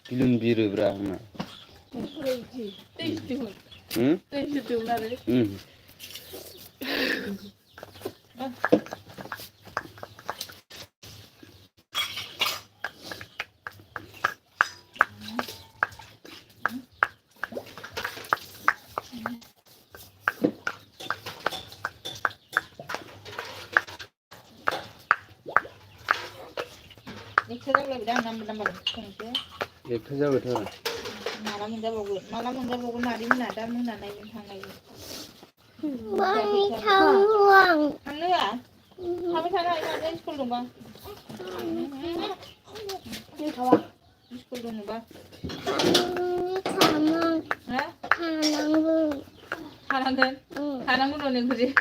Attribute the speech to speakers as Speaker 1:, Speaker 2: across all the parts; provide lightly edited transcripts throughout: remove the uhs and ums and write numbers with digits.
Speaker 1: Pilun biru berapa? Itu jauh betul.
Speaker 2: Malam menjawab nari menada menanai mentangai.
Speaker 3: Mami kamuang.
Speaker 2: Anu ya? Kami sana ada sekolah dong bang. Ini kawan. Sekolah dong bang.
Speaker 3: Kamuang.
Speaker 2: Hah?
Speaker 3: Kananggung.
Speaker 2: Kananggun. Kananggun loh nih gue.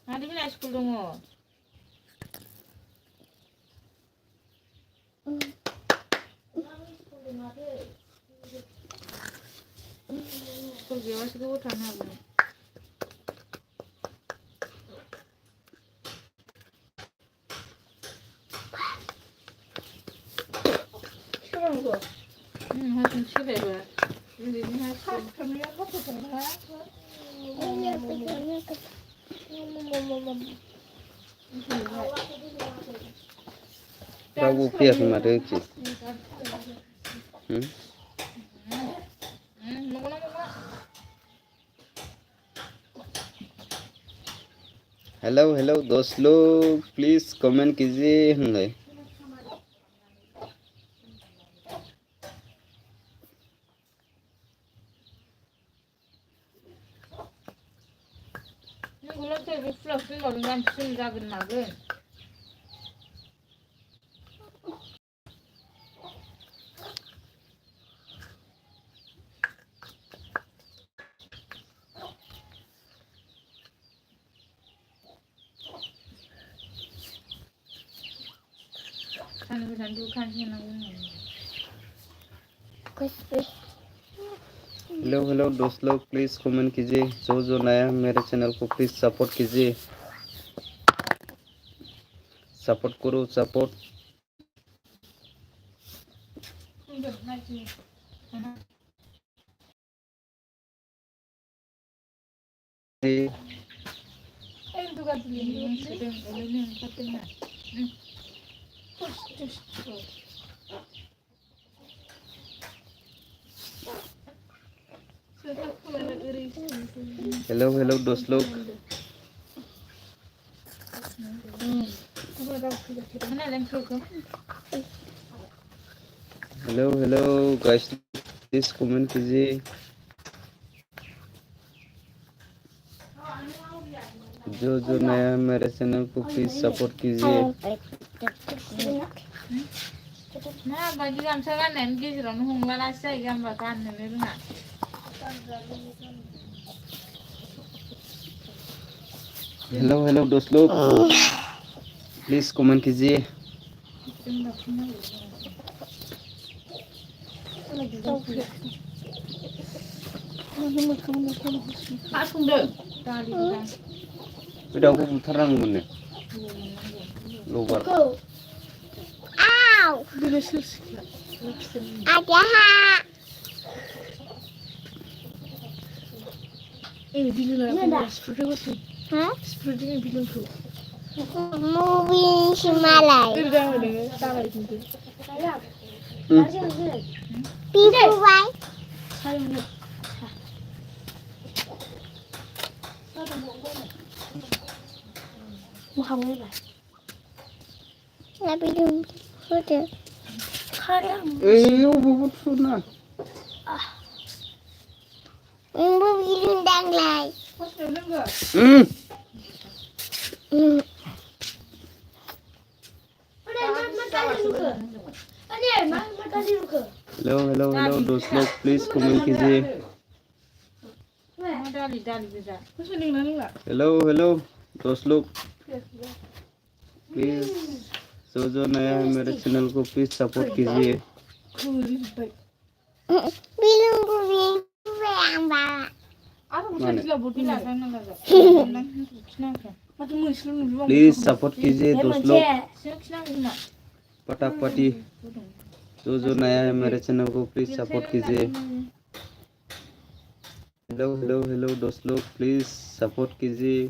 Speaker 2: Ada mana sekolah dong? Sekolah dia masih gue tanah gue. Sekolah gue. Hasil sih deh. Ini hasil. Kami apa tuh sana?
Speaker 1: Berapa rupiah cuma tu? Hello दोस्त लोग please comment कीजिए होंगे hello दोस्त लोग please comment कीजिए जो नया है मेरे चैनल को प्लीज सपोर्ट कीजिए सपोर्ट करो सपोर्ट हेलो दोस्त लोग हेलो गाइस प्लीज कमेंट कीजिए जो नया है मेरे चैनल को प्लीज सपोर्ट कीजिए
Speaker 2: Nah, bagi gamsa kan nanti sudah menghubungi nasi gambar kan ini benar.
Speaker 1: Hello दोस्त लोग प्लीज कमेंट कीजिए Udah aku terang mana? Luar.
Speaker 3: Ow! Ada hak.
Speaker 2: Ini bilang apa? Seperti apa?
Speaker 3: Hah?
Speaker 2: Seperti ini bilang tu.
Speaker 3: Movie Himalaya.
Speaker 2: Tidak ada, tak ada itu.
Speaker 3: People right?
Speaker 2: Muhammad lah.
Speaker 3: Tapi dum sudah.
Speaker 1: बहुत सुना
Speaker 3: Ibu bilang dang lai.
Speaker 1: Hello hello hello दोस्त लोग please comment कीजिए hello hello दोस्त लोग please जो नया है मेरे चैनल को प्लीज सपोर्ट कीजिए प्लीज सपोर्ट कीजिए दोस्त लोग पटापटी जो नया है मेरे चैनल को प्लीज सपोर्ट कीजिए हेलो हेलो हेलो दोस्त लोग प्लीज सपोर्ट कीजिए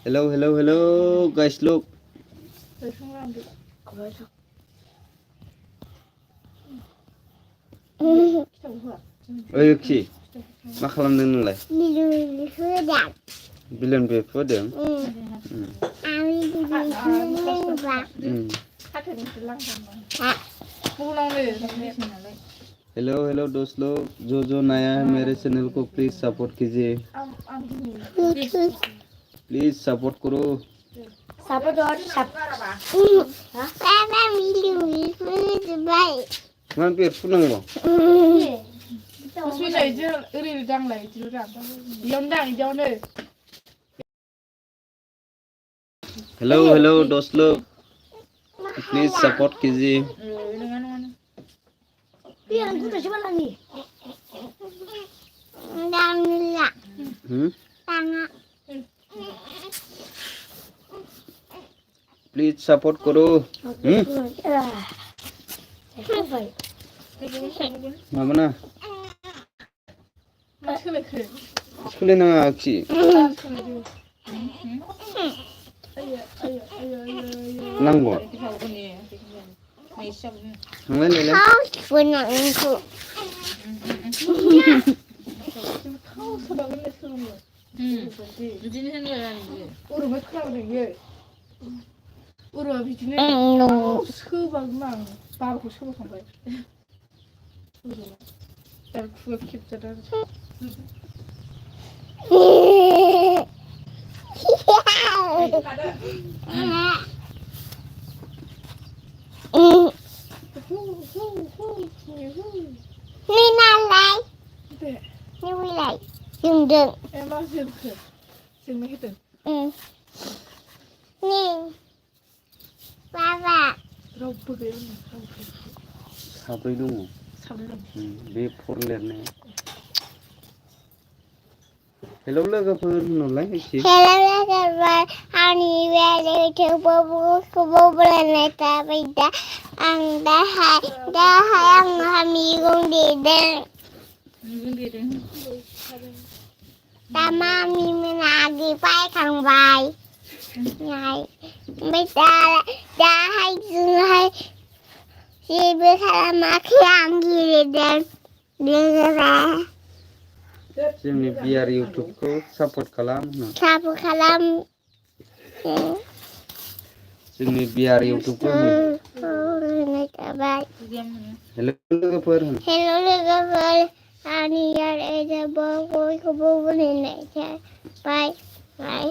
Speaker 1: हेलो हेलो हेलो गाइस लोग ओइ खि मा खालामदों नोंलाय बिलन बेफोरदों हेलो हेलो दोस्त लोग जो नया है मेरे चैनल को प्लीज सपोर्ट कीजिए प्लीज सपोर्ट करो मा बेरफुनांगौ हेलो हेलो दोस्त लोग प्लीज सपोर्ट कीजिए प्लीज सपोर्ट करो मामना स्कुले ना आखि नांगौ साब्रै दङ बे फर लिरनाया हेलौ लोगोफोर होनहरलाय एसे हेलौ लोगोफोर आंनि बे लोगोखौबो बोलायनाय थाबाय आं दाहाय आंहा मैगं देदों दा मामि मोना आगै बायखांबाय ओमफ्राय दाहाय जोंहाय जेबो खालामाखै आं गेलेदों जोंनि बिआर इउटुबखौ सापर्ट खालाम जोंनि बिआर इउटुबखौ हेलौ लोगोफोर आंनि बयखौबो बोलायनाय थाबाय बाय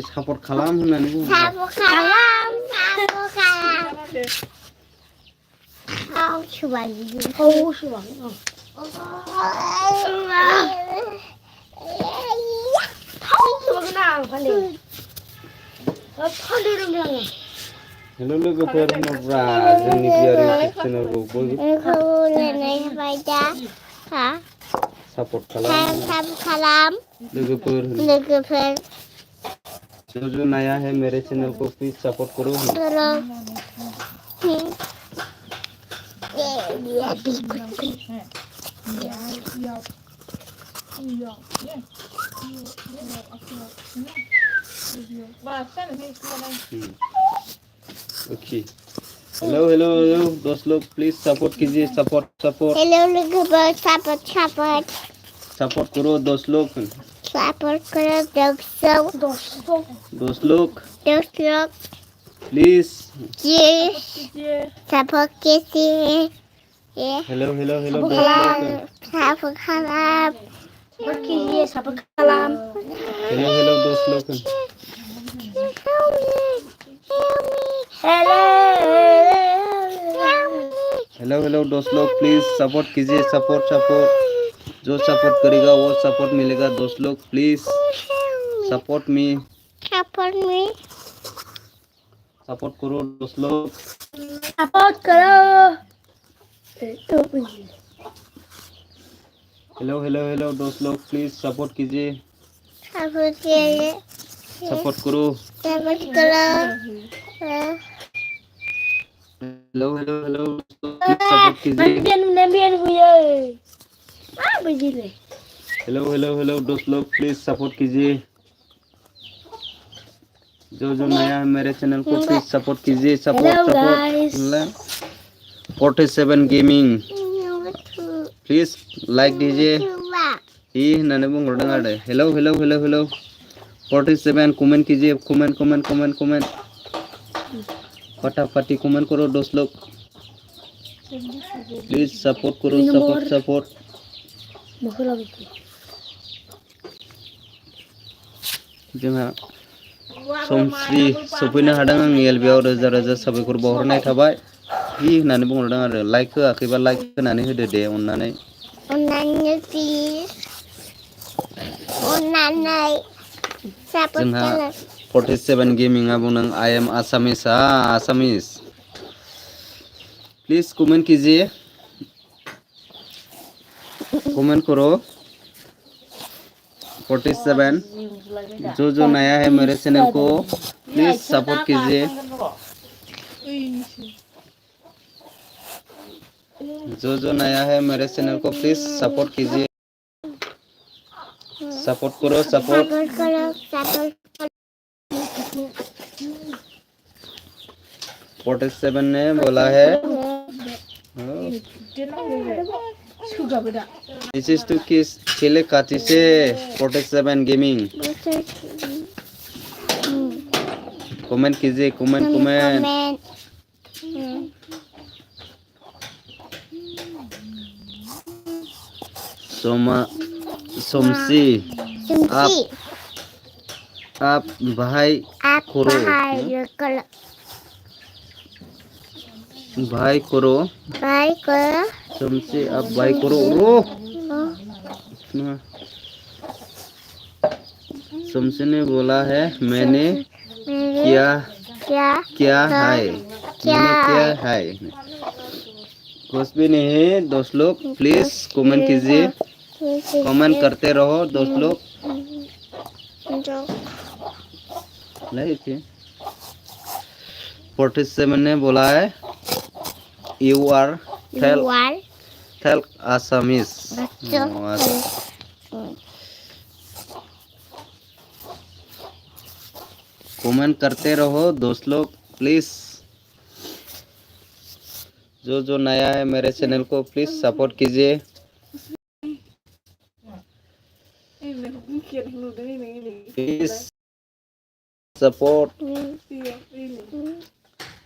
Speaker 1: सापर्ट खालाम होननानै बुङो सापर्ट खालाम हेलौ लोगोफोर होनोब्ला जोंनि बिआर इउटुब चेनेलखौ सापर्ट खालाम लोगोफोर जो नया है मेरे चैनल को प्लीज सपोर्ट करो ओके हेलो हेलो दोस्त लोग प्लीज सपोर्ट कीजिए सपोर्ट हेलो लोगों सपोर्ट करो दोस्त लोग
Speaker 3: support करो
Speaker 1: दोस्त लोग प्लीज
Speaker 3: ये support कीजिए ये
Speaker 1: हेलो हेलो हेलो दोस्त लोग
Speaker 3: support खराब
Speaker 2: कीजिए सब कलाम
Speaker 1: हेलो हेलो दोस्त लोग हेलो हेलो दोस्त लोग प्लीज सपोर्ट कीजिए सपोर्ट जो सपोर्ट करेगा वो सपोर्ट मिलेगा दोस्त लोग प्लीज सपोर्ट करो दोस्त लोग
Speaker 2: सपोर्ट करो
Speaker 1: हेलो हेलो हेलो दोस्त लोग प्लीज सपोर्ट कीजिए सपोर्ट करो hello hello hello please support कीजिए हेलो हेलो हेलो दोस्त लोग प्लीज सपोर्ट कीजिए जो नया है मेरे चैनल को प्लीज सपोर्ट कीजिए सपोर्ट 47 गेमिंग प्लीज लाइक दीजिए होननानै बुंहरदों आरो hello hello hello hello 47 comment कीजिए कमेंट फटाफटी कमेंट करो दोस्त लोग प्लीज सपोर्ट करो सपोर्ट जोंहा समस्रि सफैनो हादों आंनि एलबियाव रोजा रोजा साबायखर बावहरनाय थाबाय होननानै बुंहरदों आरो लाइक होआखैबा लाइक होनानै होदो दे अननानै जोंहा 47 गेमिंआ बुंदों I am Assamese please comment कीजिए कमेंट करो 47 जो नया है मेरे चैनल को प्लीज सपोर्ट कीजिए जो नया है मेरे चैनल को प्लीज सपोर्ट कीजिए सपोर्ट करो सपोर्ट 47 ने बोला है This is to kiss खेले काची से 47 गेमिंग कमेंट कीजिए कमेंट सोमसी आप भाई करो सोमसी आप भाई करो सोमसी ने बोला है मैंने क्या है कुछ भी नहीं दोस्त लोग प्लीज कमेंट कीजिए कमेंट करते रहो दोस्त लोग 47 ने बोला है you are tell Assamese comment करते रहो दोस्त लोग प्लीज जो नया है मेरे चैनल को प्लीज सपोर्ट कीजिए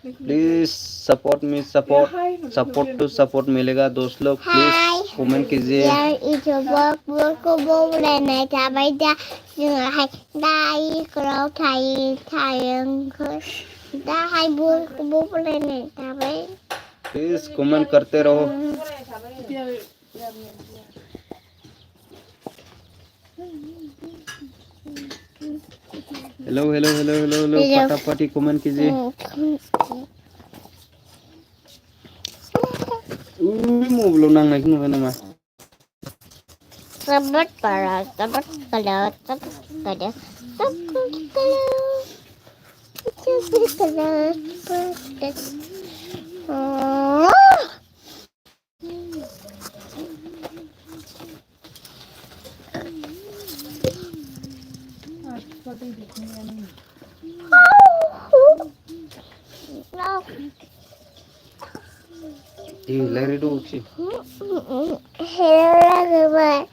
Speaker 1: प्लीज सपोर्ट मी सपोर्ट मिलेगा दोस्त लोग प्लीज कमेंट कीजिए प्लीज कमेंट करते रहो hello hello hello hello hello फटाफटी कमेंट कीजिए मबाइलाव नांनायखौ नुबाय नामा
Speaker 3: Sabat para, sabat
Speaker 1: Lari dulu sih.
Speaker 3: Hello everyone.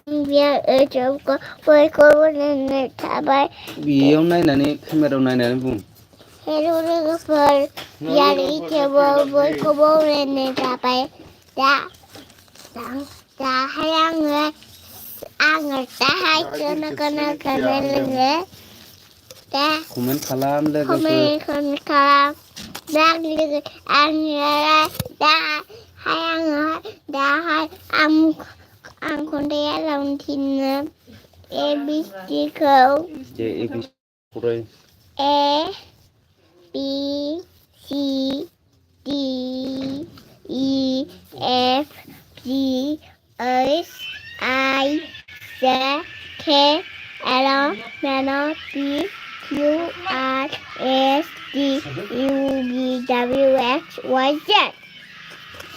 Speaker 3: We are a job for corona tabai.
Speaker 1: Biar naik kamera naik bung.
Speaker 3: Hello everyone. We are a job for corona tabai. Da hayang ang ta hai kena lenge. Da
Speaker 1: Komen kalam lagi.
Speaker 3: komen kalam. Da lenge ang da hayang da hai angคนได้ลงทินนะ A B C เขา
Speaker 1: J A B Kurai.
Speaker 3: A B C D E F G H I J K L M N P Q R S T U V W X Y Z.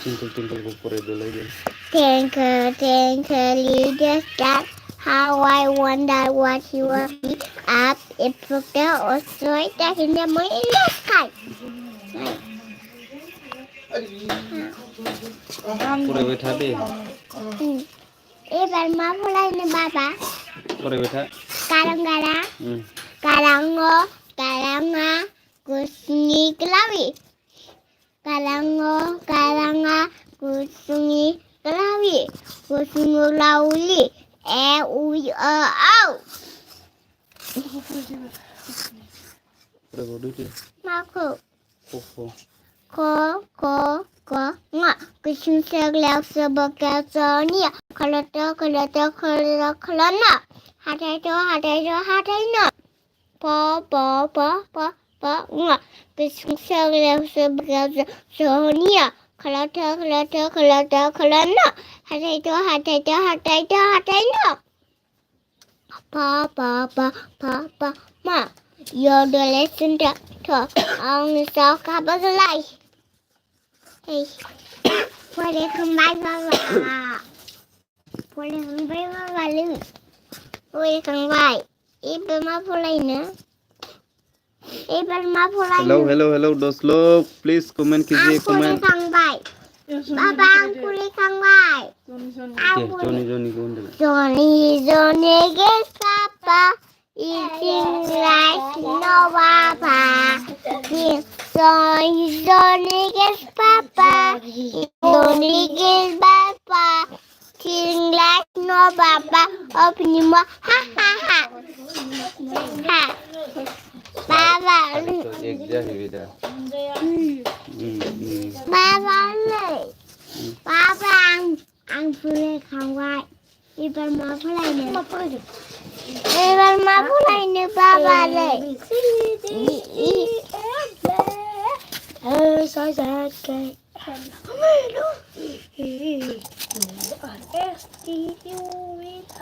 Speaker 1: Twinkle Kurai dulu aja.
Speaker 3: Twinkle little star, how I wonder what you will be up if there or so that in the moon in the sky.
Speaker 1: Kurai betah deh.
Speaker 3: Iban ma pulai ni baba.
Speaker 1: Kurai betah.
Speaker 3: Karang karanga kusni kelawi. Karanga kusni kelawi. Kusni lauli. U O.
Speaker 1: Kurai bodoh deh.
Speaker 3: Maku.
Speaker 1: Koko.
Speaker 3: Ko nga kusni segala sebagai sonia. Kalau na. Hatai na. Po nga kusni segala sebagai sonia. Kalau na. Hatai na. Pa ma. You're the lesson doctor. Ang sao ka ba lai? Hey. Boleh kembali baba. Boleh kembali baba lu. Boleh kembali. Ibu ma pulai na.
Speaker 1: Hello दोस्तों please comment कीजिए comment.
Speaker 3: Baba ang pulai kembali. Johnny guess papa. Eating like no papa. Johnny guess papa. Johnny guess papa. Eating like no papa. Open your mouth. Ha. Baba.
Speaker 1: एक जाहि बेटा.
Speaker 3: Baba ang pulai kembali. Iban ma pulai ni. Iban ma pulai ni baba le.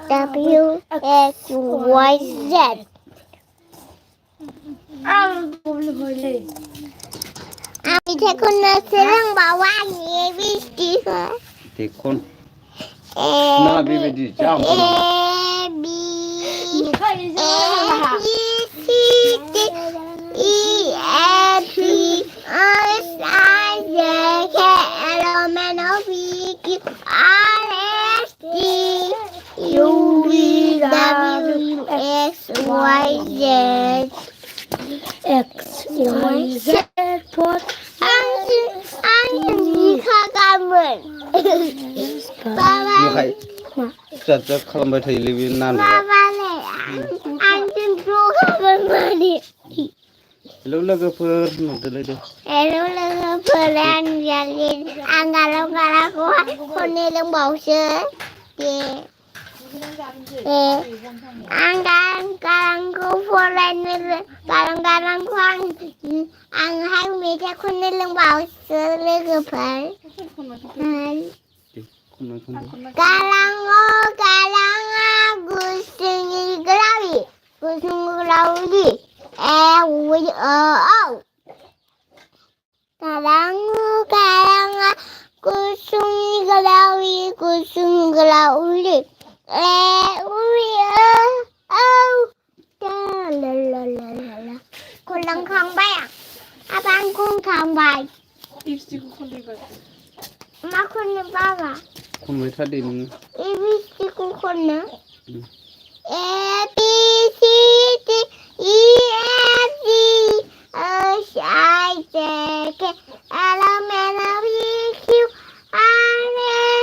Speaker 3: W X Y Z. Ami tekun serang bawa ni bisti ke.
Speaker 1: Tekon. Nah bibi jam.
Speaker 3: A B C D E F G H I J K L M N O P Q R S T U V W X Y Z. What? Angin kagamel. Baba.
Speaker 1: Makay. Cak खालामबाय थायोलै बे नानु.
Speaker 3: Baba le. Angin kagamel mani.
Speaker 1: Hello लोगोफोर नुदोलै दे.
Speaker 3: Hello लोगोफोर आं jalin. Ang galau-galaukuคนนี้เรื่องบอกชื่อang galang-galangku foreigner galang-galangku ang hai mejaคนนี้เรื่องบอกชื่อलोगोफोर galanga gusungi gelawi galanga gusungi gelawi Cô lăng không bay à? Bang cung không bay.
Speaker 2: 립스틱 컬리가.
Speaker 3: 엄마 콘는 봐봐.
Speaker 1: 콘왜 타디 능?
Speaker 3: 이 립스틱 콘는.
Speaker 1: 응.
Speaker 3: A B C D E F G H I J K L M N O P Q R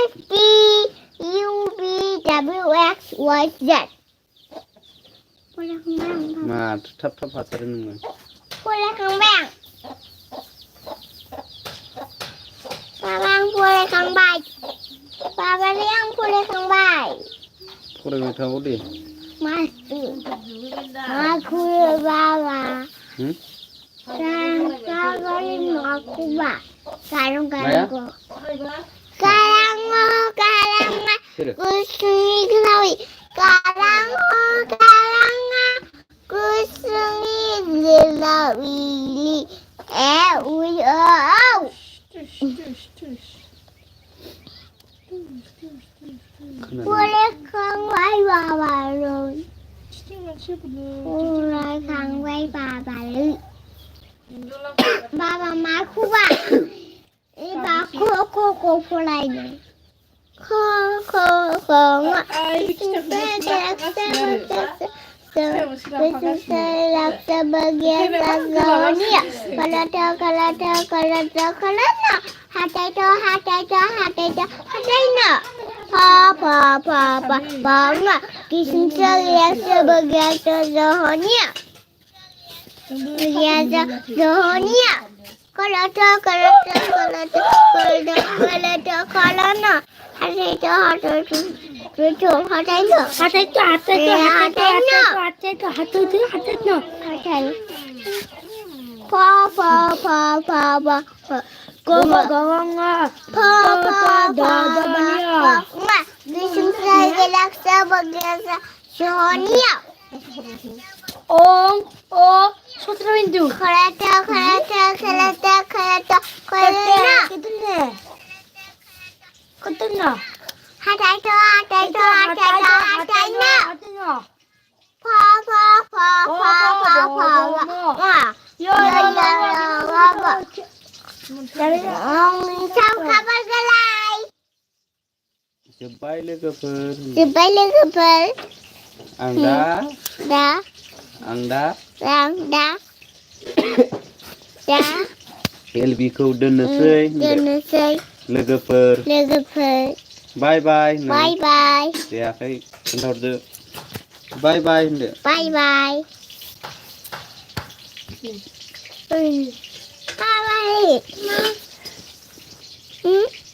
Speaker 3: S T U V W X Y Z. Boleh kembang.
Speaker 1: 마 탑탑 하사르는 거.
Speaker 3: Boleh kembang. Babang boleh kembang. Baba yang boleh kembang.
Speaker 1: 포레미 타고 디.
Speaker 3: Masuk. Aku bawa.
Speaker 1: 응?
Speaker 3: Sekarang aku bawa. Sekarang
Speaker 1: Maya?
Speaker 3: aku. Sekarang
Speaker 1: 싫어.
Speaker 3: kusungi kelawi. Sekarang kusungi kelawi. Uy oh. Boleh kembali bawa lu. Boleh kembali bawa lu. Baba maku ba. Iba ko pulai ni. Ko. Laksa bagian Tanzania. Kalau hatai na. Pa. Bangga. Kisah laksa bagian Tanzania. Bagian Tanzania. Kalau na. 소트라윈두. 끝났나? 하다이도. Sao kabar galai?
Speaker 1: Sebai legeper. Angda.
Speaker 3: Da.
Speaker 1: LB kau donosai. Legeper. Bye bye. Ya kai kentor de. Bye bye.
Speaker 3: Bye. Bye.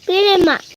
Speaker 3: Pilih mak.